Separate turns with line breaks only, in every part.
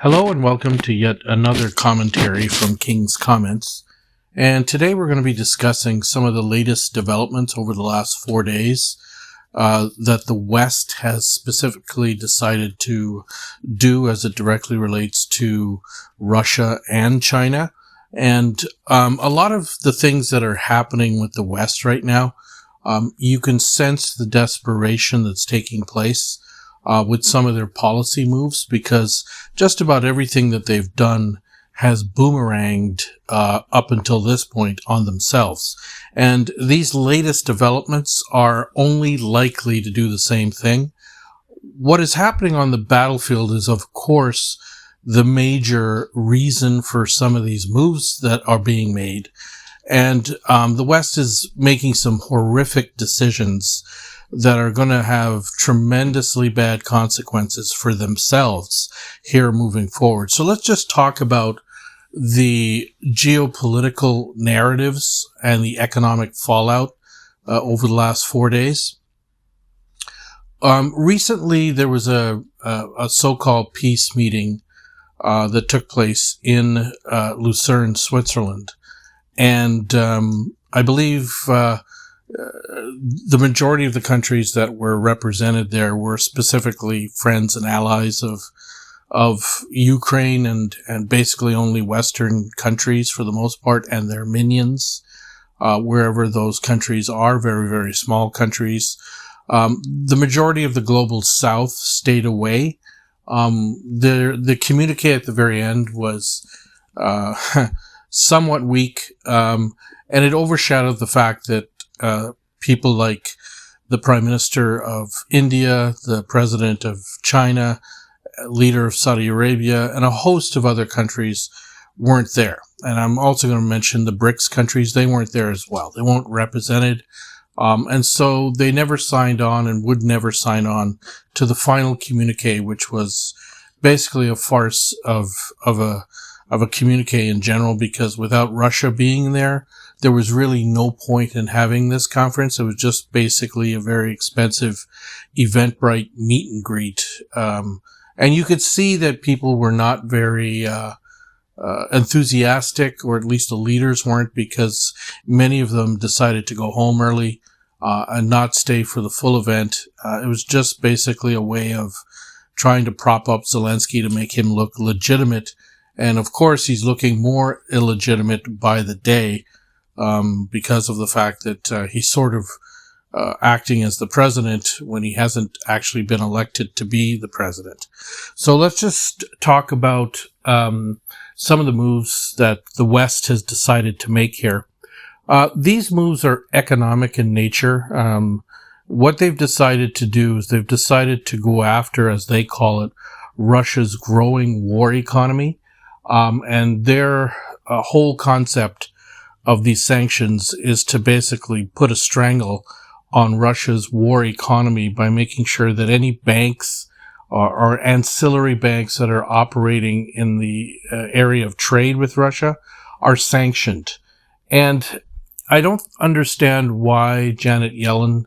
Hello and welcome to yet another commentary from King's Comments. And today we're going to be discussing some of the latest developments over the last 4 days that the West has specifically decided to do as it directly relates to Russia and China. And a lot of the things that are happening with the West right now, you can sense the desperation that's taking place with some of their policy moves, because just about everything that they've done has boomeranged up until this point on themselves. And these latest developments are only likely to do the same thing. What is happening on the battlefield is, of course, the major reason for some of these moves that are being made. And the West is making some horrific decisions that are going to have tremendously bad consequences for themselves here moving forward. So let's just talk about the geopolitical narratives and the economic fallout over the last 4 days. Recently, there was a so-called peace meeting that took place in Lucerne, Switzerland. And I believe the majority of the countries that were represented there were specifically friends and allies of Ukraine and basically only Western countries for the most part, and their minions, wherever those countries are, very, very small countries. The majority of the global South stayed away. The communique at the very end was somewhat weak, and it overshadowed the fact that people like the Prime Minister of India, the President of China, leader of Saudi Arabia, and a host of other countries weren't there. And I'm also going to mention the BRICS countries. They weren't there as well. They weren't represented. And so they never signed on and would never sign on to the final communique, which was basically a farce of a communique in general, because without Russia being there was really no point in having this conference. It was just basically a very expensive Eventbrite meet and greet. And you could see that people were not very enthusiastic, or at least the leaders weren't, because many of them decided to go home early and not stay for the full event. It was just basically a way of trying to prop up Zelensky to make him look legitimate. And of course, he's looking more illegitimate by the day, because of the fact that he's sort of acting as the president when he hasn't actually been elected to be the president. So let's just talk about some of the moves that the West has decided to make here. These moves are economic in nature. What they've decided to do is they've decided to go after, as they call it, Russia's growing war economy. And their whole concept of these sanctions is to basically put a strangle on Russia's war economy by making sure that any banks or ancillary banks that are operating in the area of trade with Russia are sanctioned. And I don't understand why Janet Yellen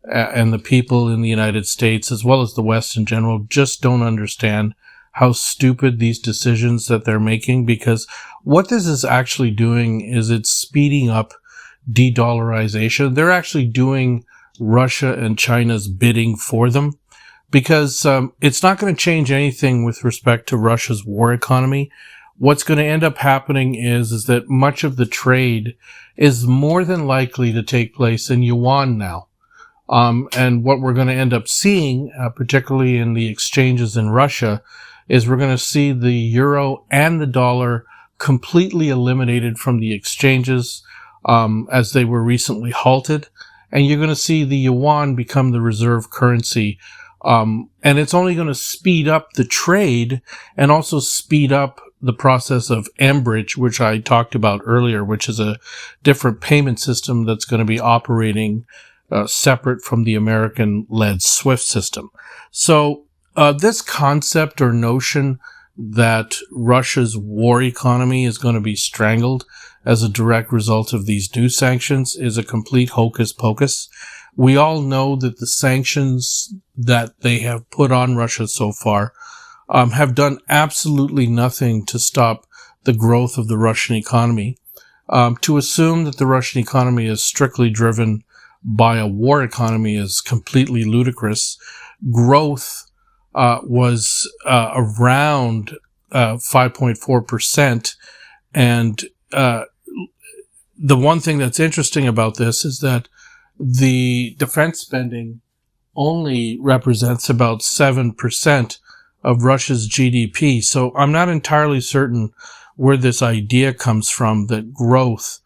and the people in the United States, as well as the West in general, just don't understand how stupid these decisions that they're making, because what this is actually doing is it's speeding up de-dollarization. They're actually doing Russia and China's bidding for them, because it's not going to change anything with respect to Russia's war economy. What's going to end up happening is that much of the trade is more than likely to take place in yuan now. And what we're going to end up seeing, particularly in the exchanges in Russia, is we're going to see the euro and the dollar completely eliminated from the exchanges, as they were recently halted. And you're going to see the yuan become the reserve currency. And it's only going to speed up the trade and also speed up the process of Ambridge, which I talked about earlier, which is a different payment system that's going to be operating separate from the American-led SWIFT system. So this concept or notion that Russia's war economy is going to be strangled as a direct result of these new sanctions is a complete hocus pocus. We all know that the sanctions that they have put on Russia so far have done absolutely nothing to stop the growth of the Russian economy. To assume that the Russian economy is strictly driven by a war economy is completely ludicrous. Growth was around 5.4%. And the one thing that's interesting about this is that the defense spending only represents about 7% of Russia's GDP. So I'm not entirely certain where this idea comes from that growth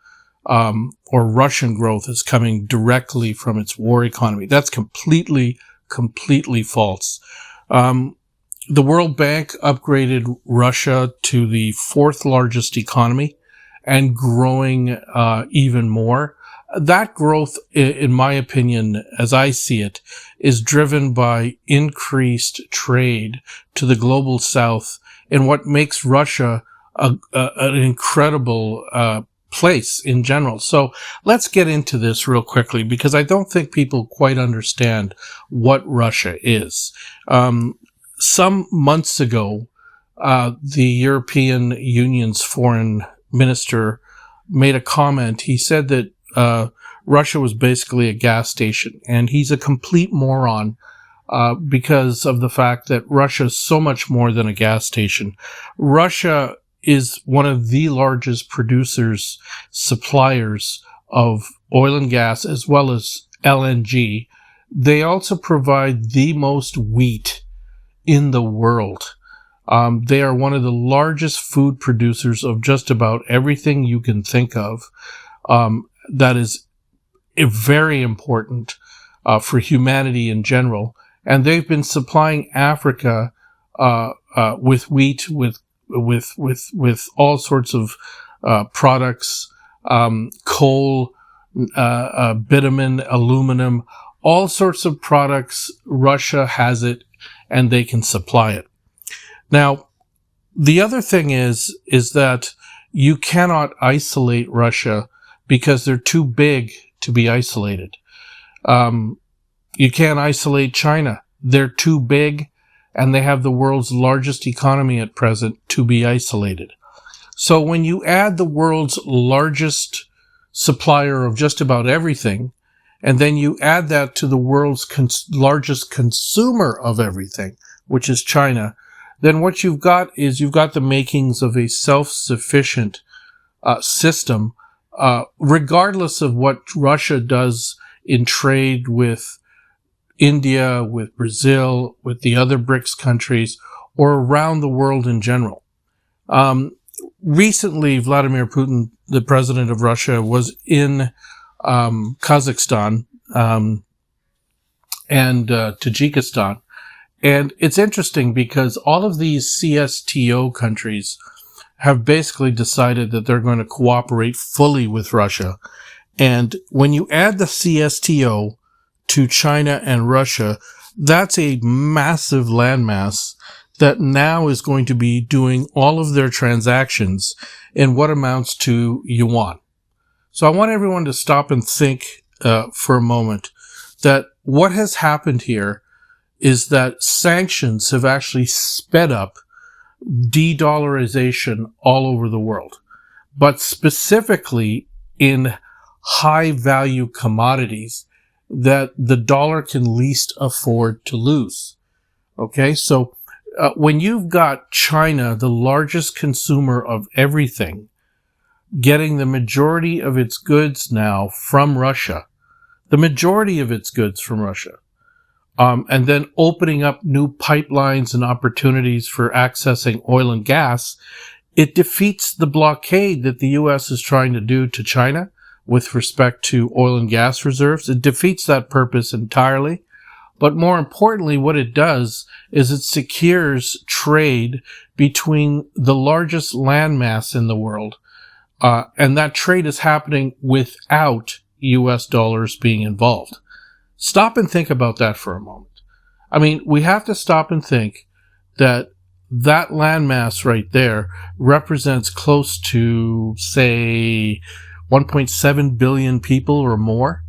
or Russian growth is coming directly from its war economy. That's completely false. The World Bank upgraded Russia to the fourth largest economy and growing even more. That growth, in my opinion, as I see it, is driven by increased trade to the global south in what makes Russia an incredible place in general. So let's get into this real quickly, because I don't think people quite understand what Russia is. Some months ago, the European Union's foreign minister made a comment. He said that Russia was basically a gas station, and he's a complete moron because of the fact that Russia is so much more than a gas station. Russia is one of the largest producers, suppliers of oil and gas, as well as LNG. They also provide the most wheat in the world. They are one of the largest food producers of just about everything you can think of. That is very important for humanity in general. And they've been supplying Africa with wheat, with all sorts of products, coal, bitumen, aluminum, all sorts of products. Russia has it, and they can supply it. Now, the other thing is that you cannot isolate Russia because they're too big to be isolated. You can't isolate China. They're too big, and they have the world's largest economy at present to be isolated. So when you add the world's largest supplier of just about everything, and then you add that to the world's largest consumer of everything, which is China, then what you've got is you've got the makings of a self-sufficient system, regardless of what Russia does in trade with India, with Brazil, with the other BRICS countries, or around the world in general. Recently, Vladimir Putin, the president of Russia, was in Kazakhstan and Tajikistan. And it's interesting because all of these CSTO countries have basically decided that they're going to cooperate fully with Russia. And when you add the CSTO to China and Russia, that's a massive landmass that now is going to be doing all of their transactions in what amounts to yuan. So I want everyone to stop and think for a moment that what has happened here is that sanctions have actually sped up de-dollarization all over the world, but specifically in high-value commodities that the dollar can least afford to lose. Okay, so when you've got China, the largest consumer of everything, getting the majority of its goods now from Russia, and then opening up new pipelines and opportunities for accessing oil and gas, it defeats the blockade that the U.S. is trying to do to China with respect to oil and gas reserves. It defeats that purpose entirely. But more importantly, what it does is it secures trade between the largest landmass in the world. And that trade is happening without U.S. dollars being involved. Stop and think about that for a moment. I mean, we have to stop and think that that landmass right there represents close to, say, 1.7 billion people or more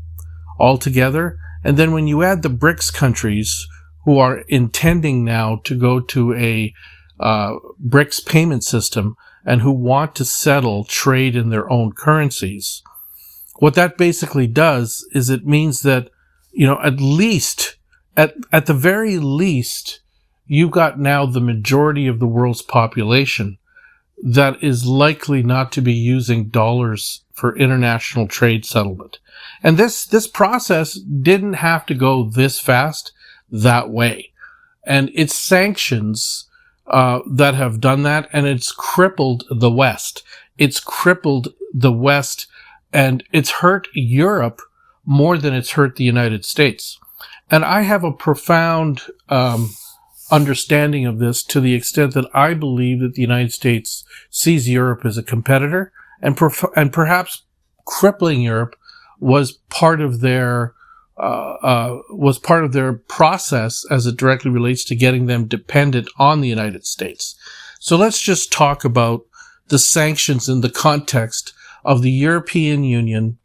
altogether. And then when you add the BRICS countries, who are intending now to go to a BRICS payment system and who want to settle trade in their own currencies. What that basically does is it means that, at least, at the very least, you've got now the majority of the world's population that is likely not to be using dollars for international trade settlement. And this process didn't have to go this fast that way. And it's sanctions that have done that, and it's crippled the West. It's crippled the West, and it's hurt Europe more than it's hurt the United States. And I have a profound understanding of this, to the extent that I believe that the United States sees Europe as a competitor, and perhaps crippling Europe was part of their process as it directly relates to getting them dependent on the United States. So let's just talk about the sanctions in the context of the European Union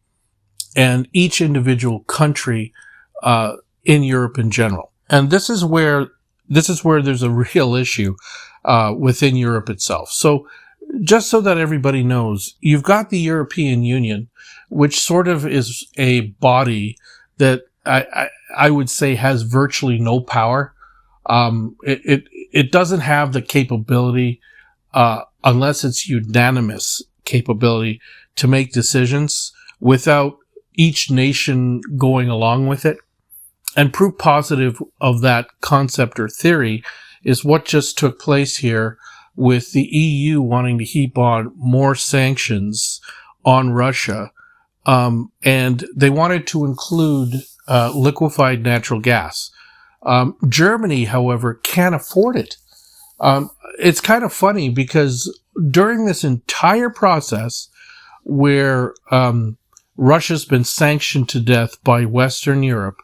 and each individual country in Europe in general. And this is where there's a real issue within Europe itself. So just so that everybody knows, you've got the European Union, which sort of is a body that I would say has virtually no power. It doesn't have the capability, unless it's unanimous capability, to make decisions without each nation going along with it. And proof positive of that concept or theory is what just took place here with the EU wanting to heap on more sanctions on Russia. And they wanted to include liquefied natural gas. Germany, however, can't afford it. It's kind of funny because during this entire process where Russia's been sanctioned to death by Western Europe,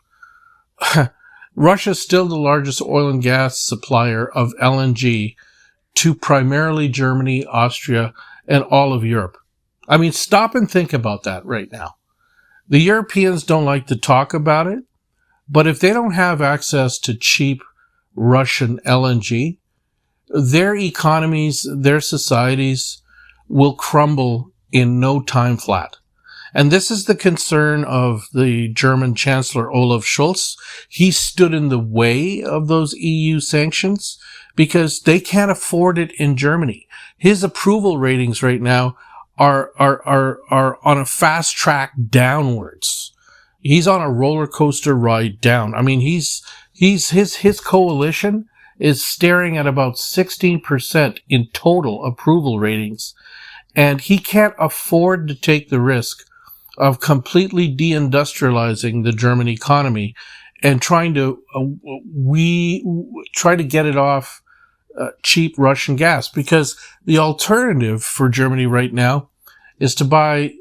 Russia's still the largest oil and gas supplier of LNG to primarily Germany, Austria, and all of Europe. I mean, stop and think about that right now. The Europeans don't like to talk about it, but if they don't have access to cheap Russian LNG, their economies, their societies will crumble in no time flat. And this is the concern of the German Chancellor Olaf Scholz. He stood in the way of those EU sanctions because they can't afford it in Germany. His approval ratings right now are on a fast track downwards. He's on a roller coaster ride down. I mean, his coalition is staring at about 16% in total approval ratings, and he can't afford to take the risk of completely deindustrializing the German economy and trying to get it off cheap Russian gas, because the alternative for Germany right now is to buy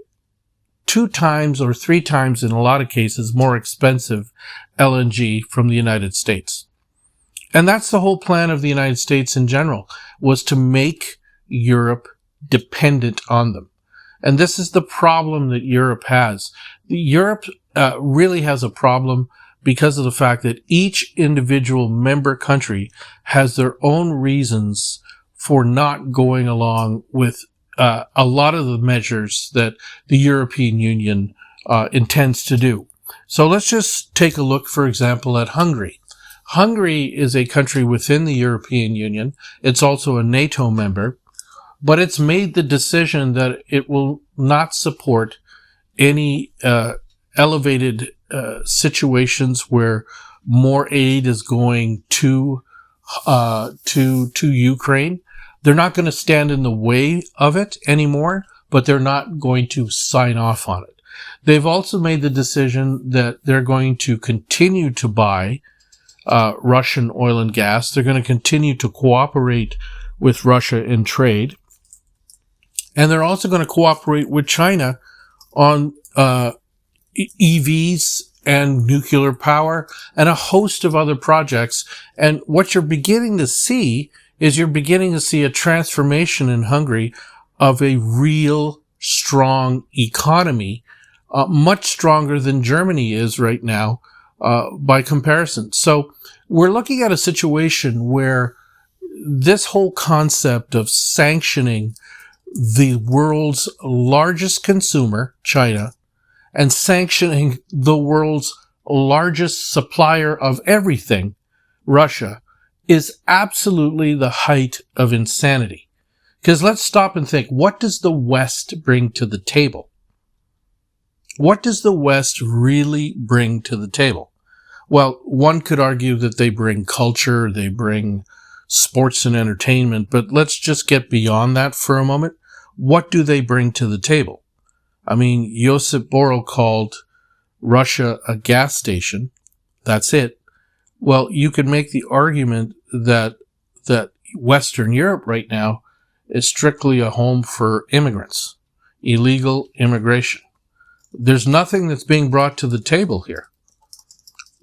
2 times or 3 times, in a lot of cases, more expensive LNG from the United States. And that's the whole plan of the United States in general, was to make Europe dependent on them. And this is the problem that Europe has. Europe really has a problem because of the fact that each individual member country has their own reasons for not going along with a lot of the measures that the European Union intends to do. So let's just take a look, for example, at Hungary. Hungary is a country within the European Union. It's also a NATO member, but it's made the decision that it will not support any elevated situations where more aid is going to Ukraine. They're not going to stand in the way of it anymore, but they're not going to sign off on it. They've also made the decision that they're going to continue to buy Russian oil and gas. They're going to continue to cooperate with Russia in trade. And they're also going to cooperate with China on EVs and nuclear power and a host of other projects. And what you're beginning to see is a transformation in Hungary of a real strong economy, much stronger than Germany is right now by comparison. So we're looking at a situation where this whole concept of sanctioning the world's largest consumer, China, and sanctioning the world's largest supplier of everything, Russia, is absolutely the height of insanity. Because let's stop and think, what does the West bring to the table? What does the West really bring to the table? Well, one could argue that they bring culture, they bring sports and entertainment, but let's just get beyond that for a moment. What do they bring to the table? I mean, Josip Borrell called Russia a gas station. That's it. Well, you could make the argument that Western Europe right now is strictly a home for immigrants, illegal immigration. There's nothing that's being brought to the table here.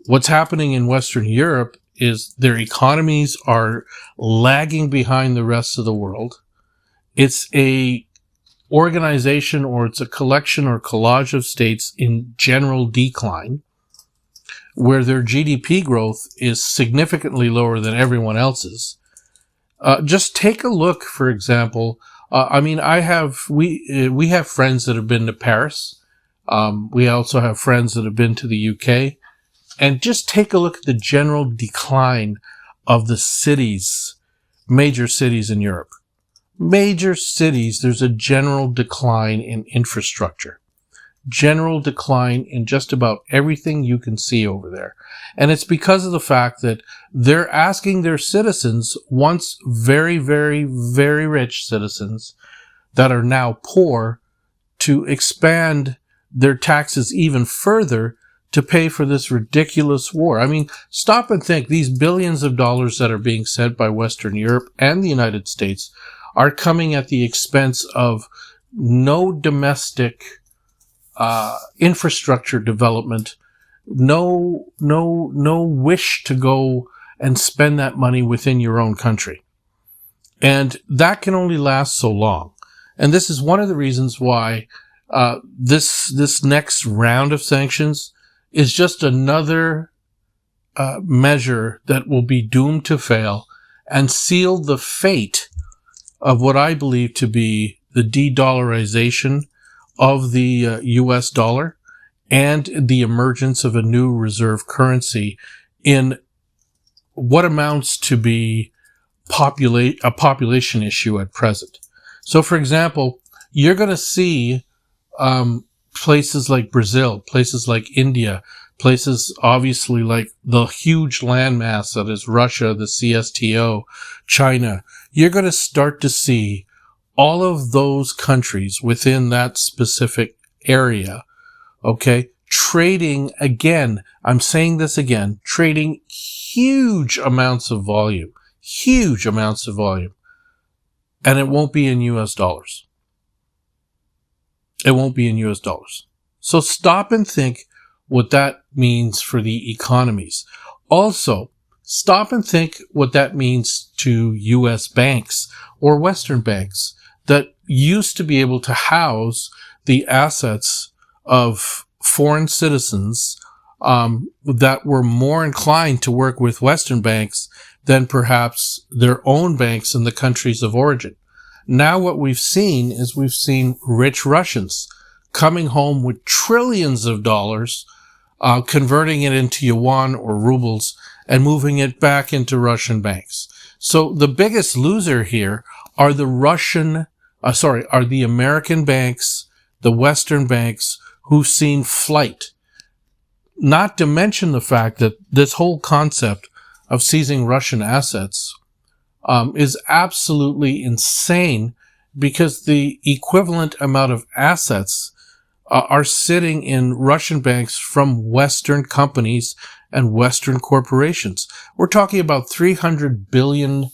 What's happening in Western Europe is their economies are lagging behind the rest of the world. It's a organization, or it's a collection or collage of states in general decline, where their GDP growth is significantly lower than everyone else's. Just take a look, for example. We have friends that have been to Paris. We also have friends that have been to the UK. And just take a look at the general decline of the cities, major cities in Europe. Major cities, there's a general decline in infrastructure. General decline in just about everything you can see over there. And it's because of the fact that they're asking their citizens, once very, very, very rich citizens that are now poor, to expand their taxes even further to pay for this ridiculous war. I mean, stop and think. These billions of dollars that are being sent by Western Europe and the United States are coming at the expense of no domestic infrastructure development, no wish to go and spend that money within your own country. And that can only last so long. And this is one of the reasons why this next round of sanctions is just another measure that will be doomed to fail and seal the fate of what I believe to be the de-dollarization of the U.S. dollar and the emergence of a new reserve currency in what amounts to be a population issue at present. So, for example, you're going to see places like Brazil, places like India, places obviously like the huge landmass that is Russia, the CSTO, China. You're going to start to see all of those countries within that specific area, okay, trading again, I'm saying this again, trading huge amounts of volume, and it won't be in US dollars. It won't be in US dollars. So stop and think what that means for the economies. Also, stop and think what that means to US banks or Western banks that used to be able to house the assets of foreign citizens that were more inclined to work with Western banks than perhaps their own banks in the countries of origin. Now what we've seen is we've seen rich Russians coming home with trillions of dollars, converting it into yuan or rubles and moving it back into Russian banks. So the biggest loser here are the American banks, the Western banks who've seen flight. Not to mention the fact that this whole concept of seizing Russian assets is absolutely insane, because the equivalent amount of assets are sitting in Russian banks from Western companies and Western corporations. We're talking about $300 billion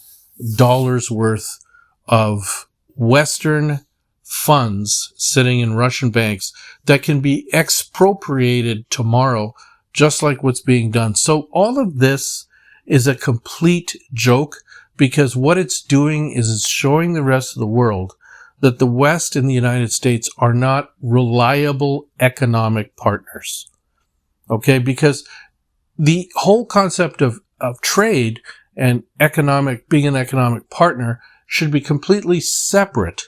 worth of Western funds sitting in Russian banks that can be expropriated tomorrow, just like what's being done. So all of this is a complete joke, because what it's doing is it's showing the rest of the world that the West and the United States are not reliable economic partners. Okay? Because the whole concept of of trade and being an economic partner should be completely separate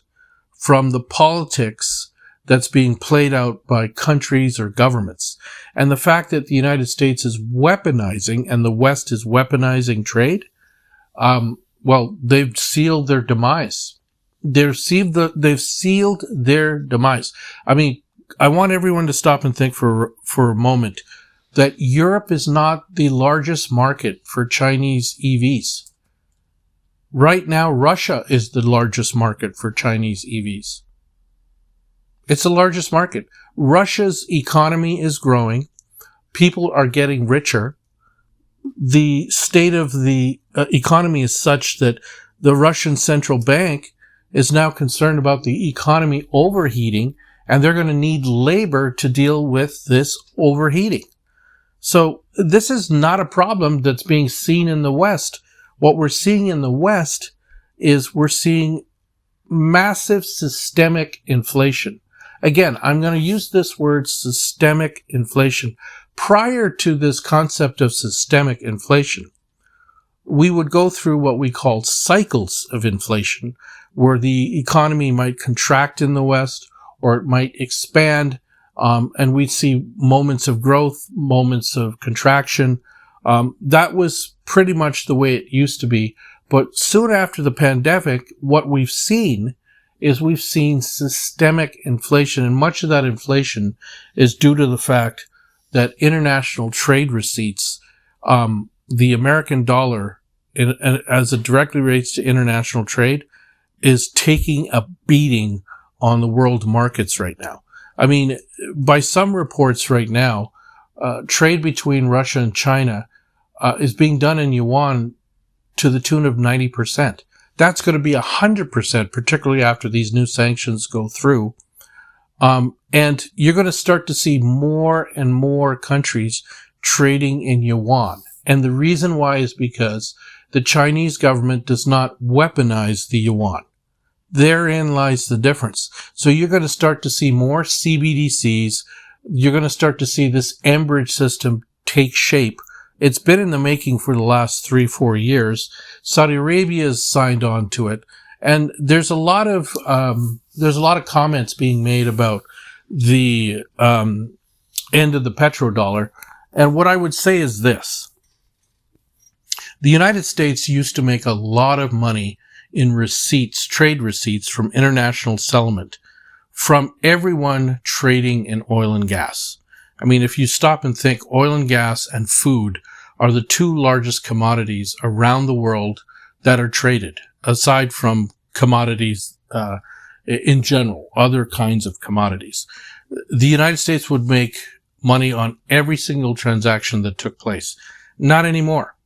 from the politics that's being played out by countries or governments. And the fact that the United States is weaponizing and the West is weaponizing trade, well, they've sealed their demise. They've sealed their demise. I mean, I want everyone to stop and think for a moment that Europe is not the largest market for Chinese EVs. Right now, Russia is the largest market for Chinese EVs. It's the largest market. Russia's economy is growing. People are getting richer. The state of the economy is such that the Russian central bank is now concerned about the economy overheating, and they're going to need labor to deal with this overheating. So this is not a problem that's being seen in the West. What we're seeing in the West is we're seeing massive systemic inflation. Again, I'm going to use this word systemic inflation. Prior to this concept of systemic inflation, we would go through what we call cycles of inflation, where the economy might contract in the West or it might expand, and we'd see moments of growth, moments of contraction. That was pretty much the way it used to be. But soon after the pandemic, what we've seen systemic inflation, and much of that inflation is due to the fact that international trade receipts, the American dollar, as it directly relates to international trade, is taking a beating on the world markets right now. I mean, by some reports right now, trade between Russia and China is being done in yuan to the tune of 90%. That's going to be 100%, particularly after these new sanctions go through. And you're going to start to see more and more countries trading in yuan. And the reason why is because the Chinese government does not weaponize the yuan. Therein lies the difference. So you're going to start to see more CBDCs. You're going to start to see this Enbridge system take shape. It's been in the making for the last 3-4 years. Saudi Arabia has signed on to it. And there's a lot of comments being made about the end of the petrodollar. And what I would say is this. The United States used to make a lot of money in receipts, trade receipts from international settlement from everyone trading in oil and gas. I mean, if you stop and think, oil and gas and food are the two largest commodities around the world that are traded, aside from commodities in general, other kinds of commodities. The United States would make money on every single transaction that took place. Not anymore.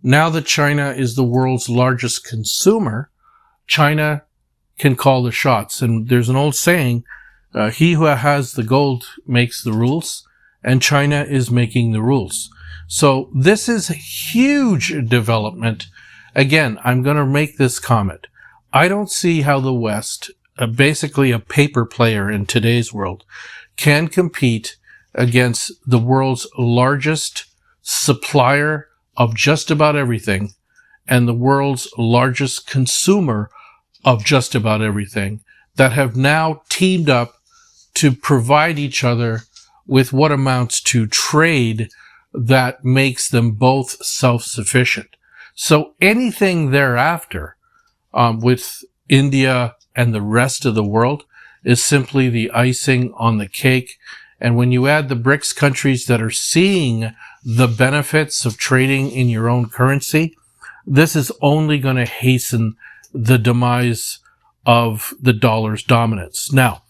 Now that China is the world's largest consumer, China can call the shots. And there's an old saying, he who has the gold makes the rules, and China is making the rules. So this is a huge development. Again, I'm going to make this comment. I don't see how the West, basically a paper player in today's world, can compete against the world's largest supplier of just about everything and the world's largest consumer of just about everything that have now teamed up to provide each other with what amounts to trade that makes them both self-sufficient. So anything thereafter with India and the rest of the world is simply the icing on the cake. And when you add the BRICS countries that are seeing the benefits of trading in your own currency, this is only going to hasten the demise of the dollar's dominance. Now,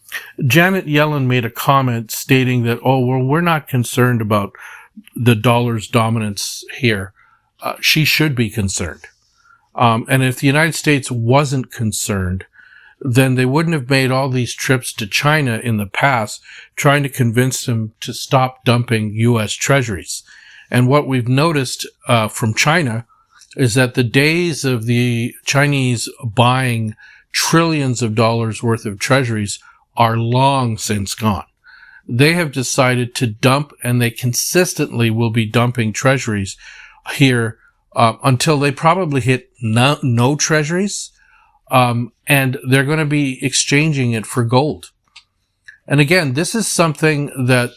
Janet Yellen made a comment stating that, oh, well, we're not concerned about the dollar's dominance here. She should be concerned. And if the United States wasn't concerned, then they wouldn't have made all these trips to China in the past trying to convince them to stop dumping U.S. treasuries. And what we've noticed from China is that the days of the Chinese buying trillions of dollars worth of treasuries are long since gone. They have decided to dump, and they consistently will be dumping treasuries here until they probably hit no treasuries. And they're going to be exchanging it for gold. And again, this is something that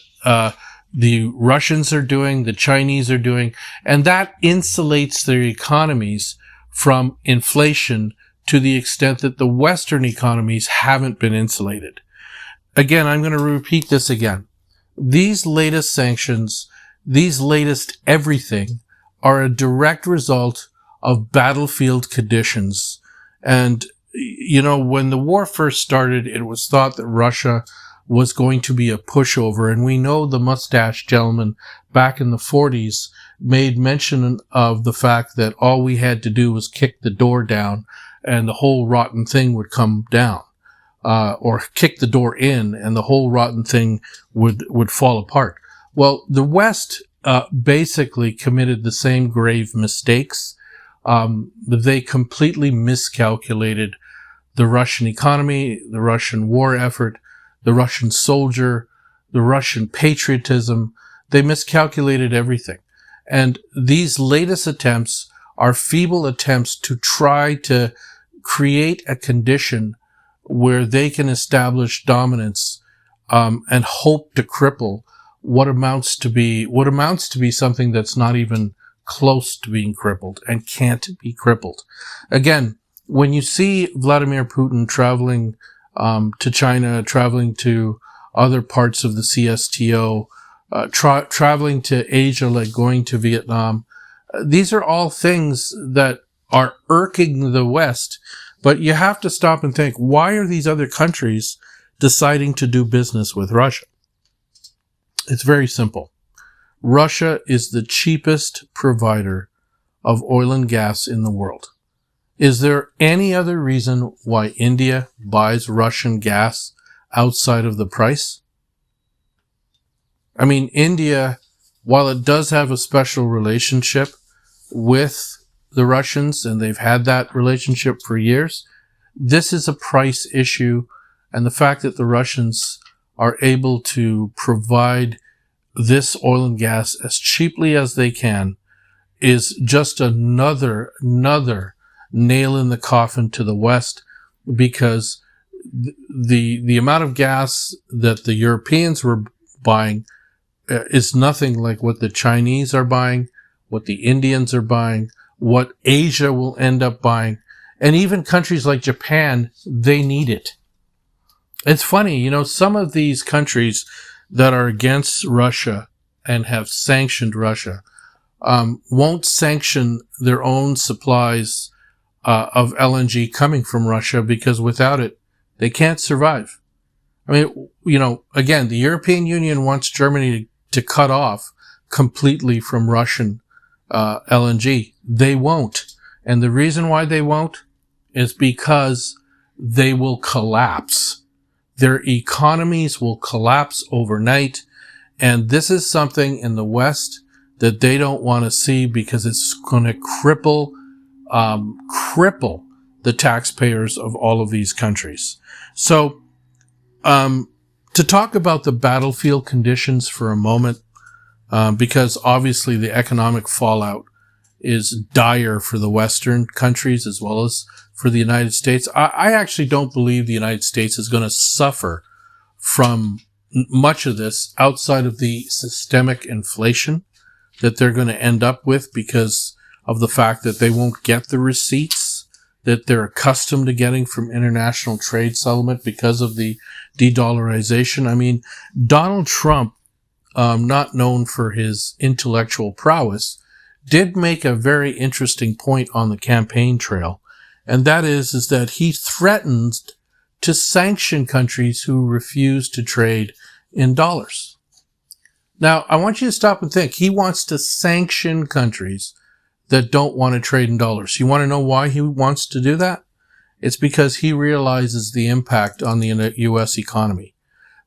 the Russians are doing, the Chinese are doing, and that insulates their economies from inflation to the extent that the Western economies haven't been insulated. Again, I'm going to repeat this again. These latest sanctions, these latest everything, are a direct result of battlefield conditions. And, you know, when the war first started, it was thought that Russia was going to be a pushover. And we know the mustache gentleman back in the 40s made mention of the fact that all we had to do was kick the door down and the whole rotten thing would come down. Or kick the door in and the whole rotten thing would fall apart. Well, the West basically committed the same grave mistakes. They completely miscalculated the Russian economy, the Russian war effort, the Russian soldier, the Russian patriotism. They miscalculated everything. And these latest attempts are feeble attempts to try to create a condition where they can establish dominance and hope to cripple what amounts to be something that's not even close to being crippled and can't be crippled. Again, when you see Vladimir Putin traveling to China, traveling to other parts of the CSTO, traveling to Asia, like going to Vietnam, these are all things that are irking the West. But you have to stop and think, why are these other countries deciding to do business with Russia? It's very simple. Russia is the cheapest provider of oil and gas in the world. Is there any other reason why India buys Russian gas outside of the price? I mean, India, while it does have a special relationship with the Russians, and they've had that relationship for years, this is a price issue, and the fact that the Russians are able to provide this oil and gas as cheaply as they can is just another nail in the coffin to the West, because the amount of gas that the Europeans were buying is nothing like what the Chinese are buying, what the Indians are buying, what Asia will end up buying. And even countries like Japan, they need it. It's funny, you know, some of these countries that are against Russia and have sanctioned Russia won't sanction their own supplies of LNG coming from Russia, because without it, they can't survive. I mean, you know, again, the European Union wants Germany to cut off completely from Russian LNG. They won't. And the reason why they won't is because they will collapse. Their economies will collapse overnight. And this is something in the West that they don't want to see, because it's going to cripple the taxpayers of all of these countries. So, to talk about the battlefield conditions for a moment, because obviously the economic fallout is dire for the Western countries as well as for the United States. I actually don't believe the United States is going to suffer from much of this outside of the systemic inflation that they're going to end up with because of the fact that they won't get the receipts that they're accustomed to getting from international trade settlement because of the de-dollarization. I mean, Donald Trump, not known for his intellectual prowess, did make a very interesting point on the campaign trail. And that is that he threatens to sanction countries who refuse to trade in dollars. Now, I want you to stop and think. He wants to sanction countries that don't want to trade in dollars. You want to know why he wants to do that? It's because he realizes the impact on the U.S. economy.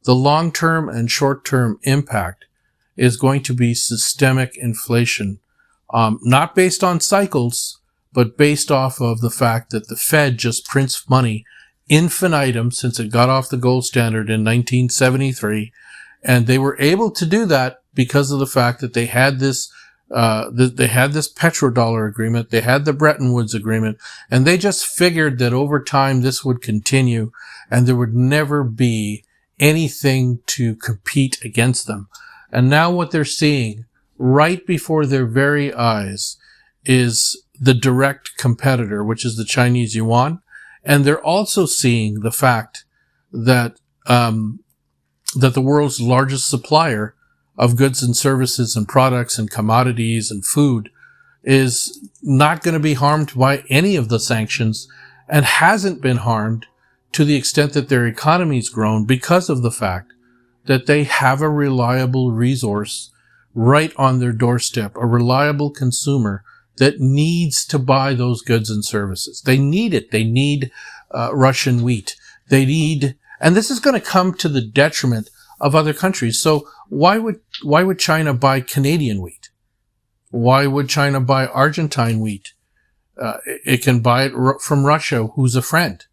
The long-term and short-term impact is going to be systemic inflation, not based on cycles, but based off of the fact that the Fed just prints money infinitum since it got off the gold standard in 1973. And they were able to do that because of the fact that they had this They had this petrodollar agreement. They had the Bretton Woods agreement, and they just figured that over time this would continue and there would never be anything to compete against them. And now what they're seeing right before their very eyes is the direct competitor, which is the Chinese yuan. And they're also seeing the fact that, that the world's largest supplier of goods and services and products and commodities and food is not going to be harmed by any of the sanctions and hasn't been harmed to the extent that their economy's grown because of the fact that they have a reliable resource right on their doorstep, a reliable consumer that needs to buy those goods and services. They need it. They need Russian wheat. They need, and this is going to come to the detriment of other countries. So why would China buy Canadian wheat? Why would China buy Argentine wheat? It can buy it from Russia, who's a friend.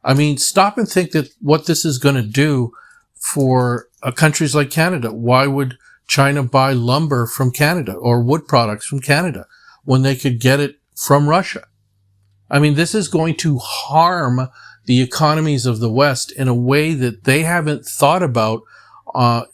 I mean, stop and think that what this is going to do for countries like Canada. Why would China buy lumber from Canada or wood products from Canada when they could get it from Russia? I mean, this is going to harm the economies of the West in a way that they haven't thought about on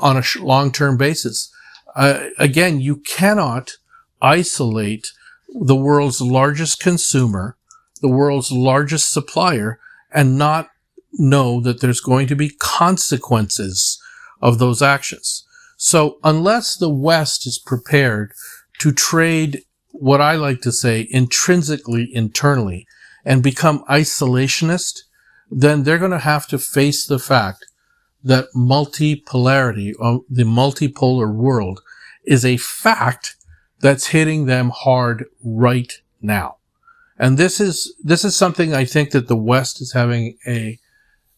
a long-term basis. Again, you cannot isolate the world's largest consumer, the world's largest supplier, and not know that there's going to be consequences of those actions. So unless the West is prepared to trade, what I like to say, intrinsically, internally, and become isolationist, then they're going to have to face the fact that multipolarity, or the multipolar world, is a fact that's hitting them hard right now. And this is something I think that the West is having a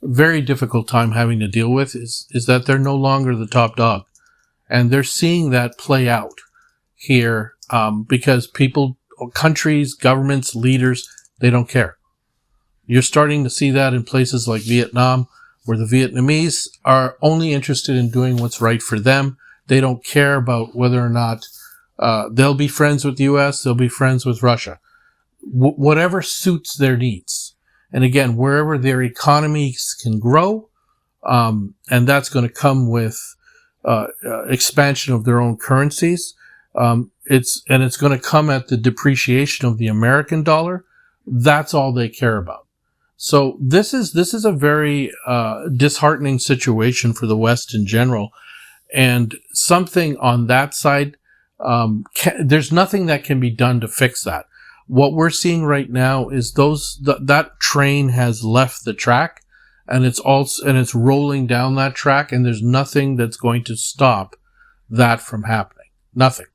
very difficult time having to deal with, is that they're no longer the top dog. And they're seeing that play out here, because people, countries, governments, leaders, they don't care. You're starting to see that in places like Vietnam, where the Vietnamese are only interested in doing what's right for them. They don't care about whether or not they'll be friends with the U.S., they'll be friends with Russia. Whatever suits their needs. And again, wherever their economies can grow, and that's going to come with expansion of their own currencies. It's going to come at the depreciation of the American dollar. That's all they care about. So this is a very disheartening situation for the West in general, and something on that side. There's nothing that can be done to fix that. What we're seeing right now is that train has left the track, and it's rolling down that track, and there's nothing that's going to stop that from happening. Nothing.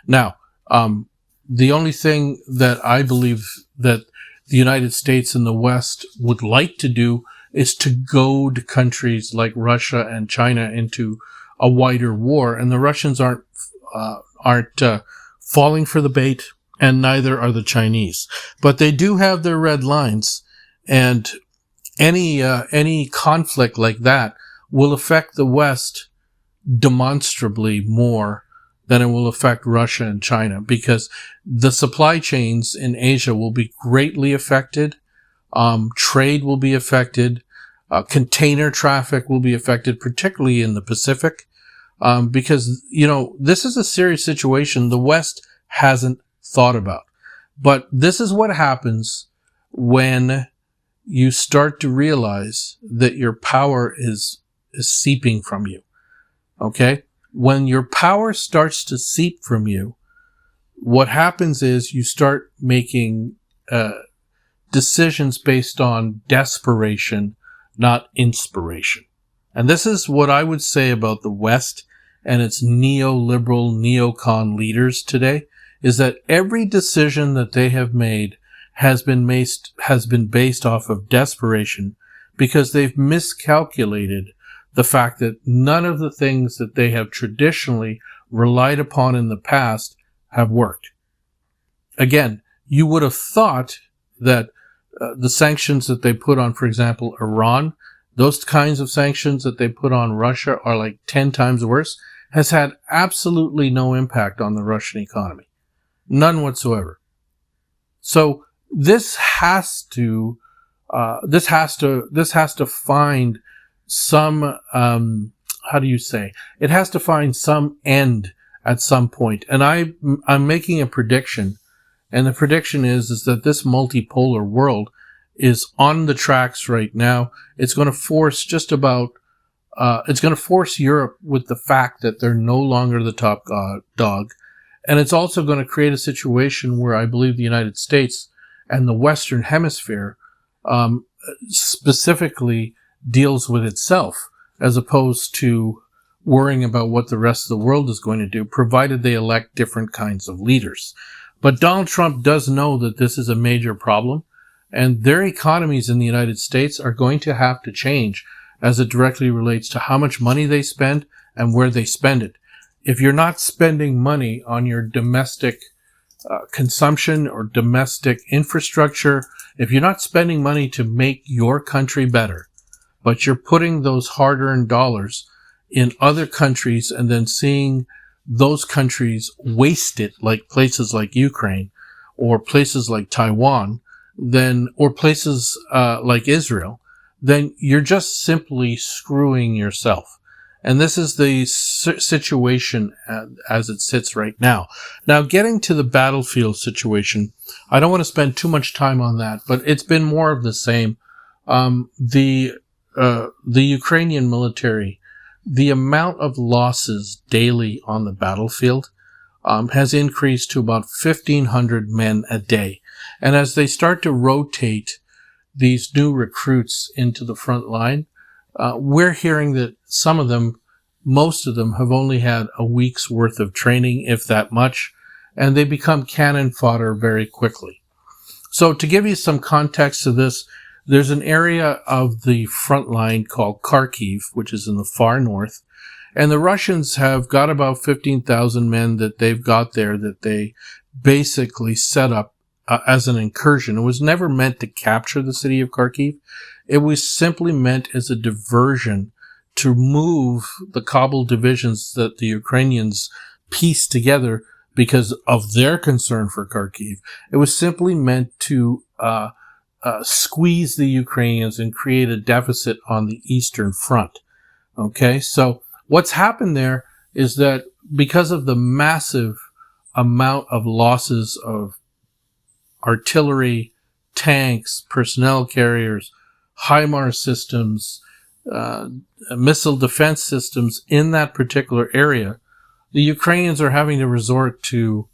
Now, the only thing that I believe that the United States and the West would like to do is to goad countries like Russia and China into a wider war, and the Russians aren't falling for the bait, and neither are the Chinese. But they do have their red lines, and any conflict like that will affect the West demonstrably more than it will affect Russia and China, because the supply chains in Asia will be greatly affected. Trade will be affected. Container traffic will be affected, particularly in the Pacific, because, this is a serious situation the West hasn't thought about. But this is what happens when you start to realize that your power is seeping from you. Okay? When your power starts to seep from you, what happens is you start making decisions based on desperation, not inspiration. And this is what I would say about the West and its neoliberal, neocon leaders today, is that every decision that they have made has been based off of desperation, because they've miscalculated the fact that none of the things that they have traditionally relied upon in the past have worked. Again, you would have thought that the sanctions that they put on, for example, Iran, those kinds of sanctions that they put on Russia are like 10 times worse. has had absolutely no impact on the Russian economy. None whatsoever. So this has to find some, how do you say? It has to find some end at some point. And I'm making a prediction, and the prediction is that this multipolar world is on the tracks right now. It's going to force it's going to force Europe with the fact that they're no longer the top dog. And it's also going to create a situation where I believe the United States and the Western Hemisphere specifically deals with itself, as opposed to worrying about what the rest of the world is going to do, provided they elect different kinds of leaders. But Donald Trump does know that this is a major problem, and their economies in the United States are going to have to change as it directly relates to how much money they spend and where they spend it. If you're not spending money on your domestic consumption or domestic infrastructure, if you're not spending money to make your country better, but you're putting those hard-earned dollars in other countries and then seeing those countries waste it, like places like Ukraine or places like Taiwan, or places like Israel, then you're just simply screwing yourself. And this is the situation as it sits right now. Now, getting to the battlefield situation, I don't want to spend too much time on that, but it's been more of the same. The Ukrainian military, the amount of losses daily on the battlefield has increased to about 1,500 men a day. And as they start to rotate these new recruits into the front line, we're hearing that most of them have only had a week's worth of training, if that much, and they become cannon fodder very quickly. So to give you some context to this, there's an area of the front line called Kharkiv, which is in the far north, and the Russians have got about 15,000 men that they've got there that they basically set up as an incursion. It was never meant to capture the city of Kharkiv. It was simply meant as a diversion to move the Kabul divisions that the Ukrainians pieced together because of their concern for Kharkiv. It was simply meant to squeeze the Ukrainians and create a deficit on the Eastern Front. Okay, so what's happened there is that because of the massive amount of losses of artillery, tanks, personnel carriers, HIMARS systems, missile defense systems in that particular area, the Ukrainians are having to resort to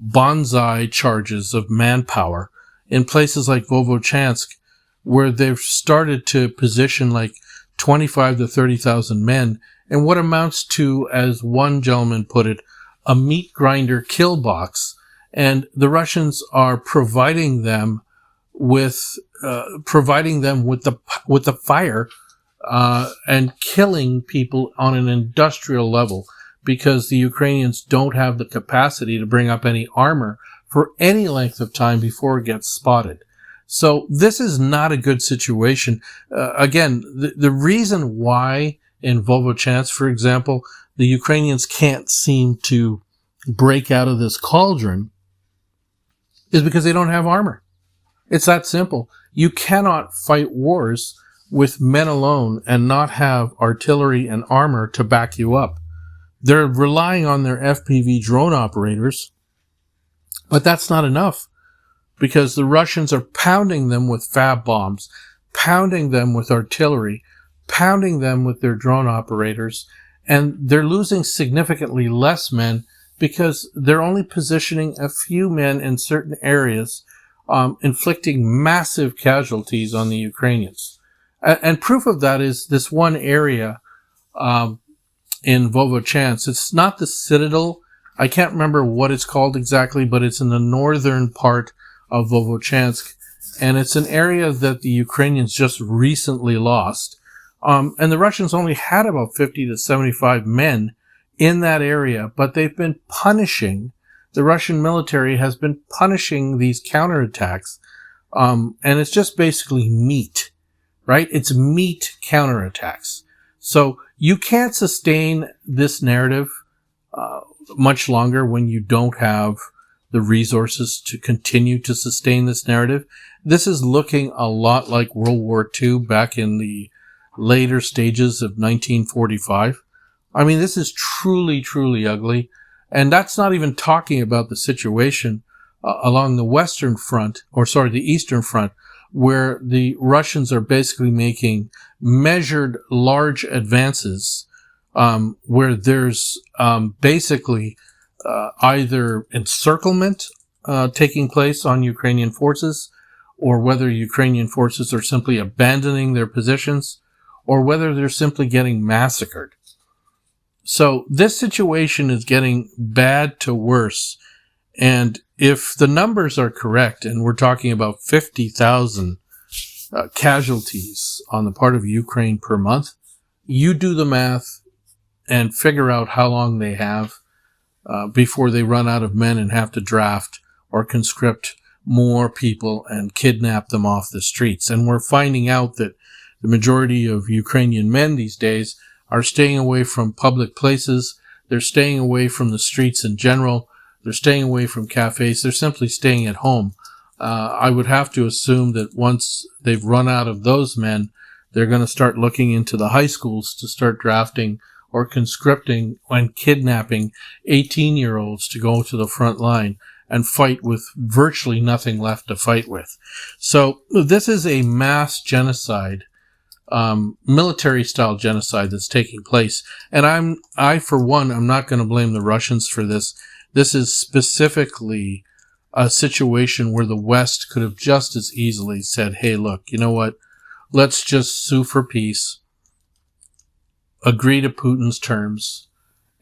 bonsai charges of manpower in places like Vovochansk, where they've started to position like 25 to 30,000 men in what amounts to, as one gentleman put it, a meat grinder kill box. And the Russians are providing them with the fire and killing people on an industrial level, because the Ukrainians don't have the capacity to bring up any armor for any length of time before it gets spotted. So this is not a good situation. Again, the reason why in Vovochansk, for example, the Ukrainians can't seem to break out of this cauldron is because they don't have armor. It's that simple. You cannot fight wars with men alone and not have artillery and armor to back you up. They're relying on their FPV drone operators, but that's not enough, because the Russians are pounding them with fab bombs, pounding them with artillery, pounding them with their drone operators, and they're losing significantly less men because they're only positioning a few men in certain areas, inflicting massive casualties on the Ukrainians. And proof of that is this one area in Vovochansk. It's not the citadel. I can't remember what it's called exactly, but it's in the northern part of Vovochansk, and it's an area that the Ukrainians just recently lost. And the Russians only had about 50 to 75 men in that area, but they've been punishing, the Russian military has been punishing these counterattacks, and it's just basically meat, right? It's meat counterattacks. So you can't sustain this narrative much longer when you don't have the resources to continue to sustain this narrative. This is looking a lot like World War II back in the later stages of 1945. I mean, this is truly, truly ugly. And that's not even talking about the situation along the Western Front, the Eastern Front, where the Russians are basically making measured large advances, where there's basically either encirclement taking place on Ukrainian forces, or whether Ukrainian forces are simply abandoning their positions, or whether they're simply getting massacred. So this situation is getting bad to worse. And if the numbers are correct, and we're talking about 50,000 casualties on the part of Ukraine per month, you do the math and figure out how long they have before they run out of men and have to draft or conscript more people and kidnap them off the streets. And we're finding out that the majority of Ukrainian men these days are staying away from public places. They're staying away from the streets in general. They're staying away from cafes. They're simply staying at home. I would have to assume that once they've run out of those men, they're going to start looking into the high schools to start drafting or conscripting and kidnapping 18-year-olds to go to the front line and fight with virtually nothing left to fight with. So this is a mass genocide, military-style genocide that's taking place. And I for one, I'm not going to blame the Russians for this. This is specifically a situation where the West could have just as easily said, hey, look, you know what? Let's just sue for peace, agree to Putin's terms,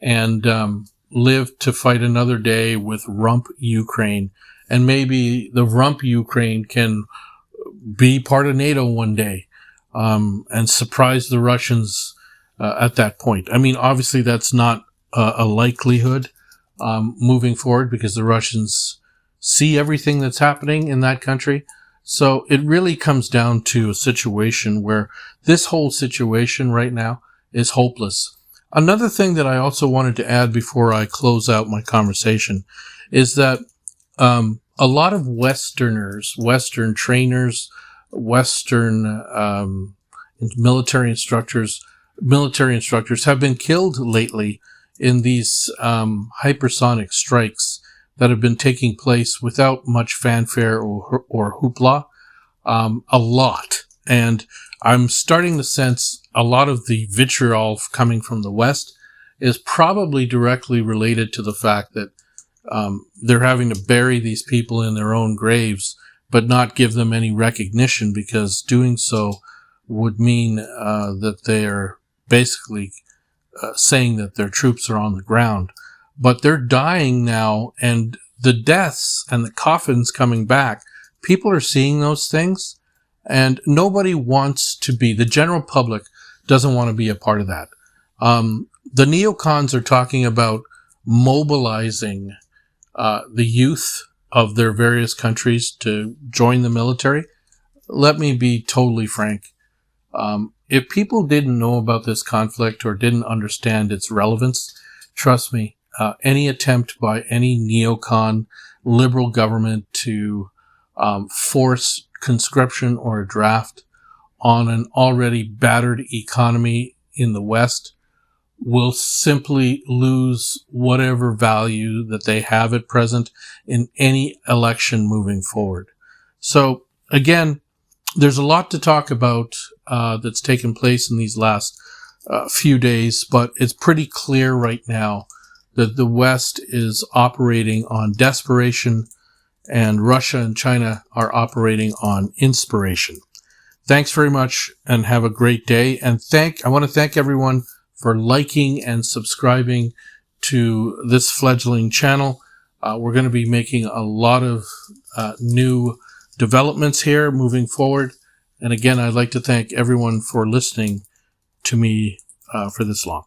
and live to fight another day with rump Ukraine. And maybe the rump Ukraine can be part of NATO one day and surprise the Russians at that point. I mean, obviously that's not a likelihood moving forward, because the Russians see everything that's happening in that country. So it really comes down to a situation where this whole situation right now is hopeless. Another thing that I also wanted to add before I close out my conversation is that a lot of Westerners, Western trainers, Western military instructors have been killed lately in these hypersonic strikes that have been taking place without much fanfare or hoopla, a lot. And I'm starting to sense a lot of the vitriol coming from the West is probably directly related to the fact that they're having to bury these people in their own graves, but not give them any recognition, because doing so would mean that they are basically saying that their troops are on the ground. But they're dying now, and the deaths and the coffins coming back, people are seeing those things, and nobody wants to be, the general public doesn't want to be a part of that. The neocons are talking about mobilizing the youth of their various countries to join the military. Let me be totally frank. If people didn't know about this conflict or didn't understand its relevance, trust me, any attempt by any neocon liberal government to force conscription or a draft on an already battered economy in the West will simply lose whatever value that they have at present in any election moving forward. So again, there's a lot to talk about that's taken place in these last few days, but it's pretty clear right now that the West is operating on desperation and Russia and China are operating on inspiration. Thanks very much and have a great day. And I want to thank everyone for liking and subscribing to this fledgling channel. We're going to be making a lot of new developments here moving forward. And again, I'd like to thank everyone for listening to me for this long.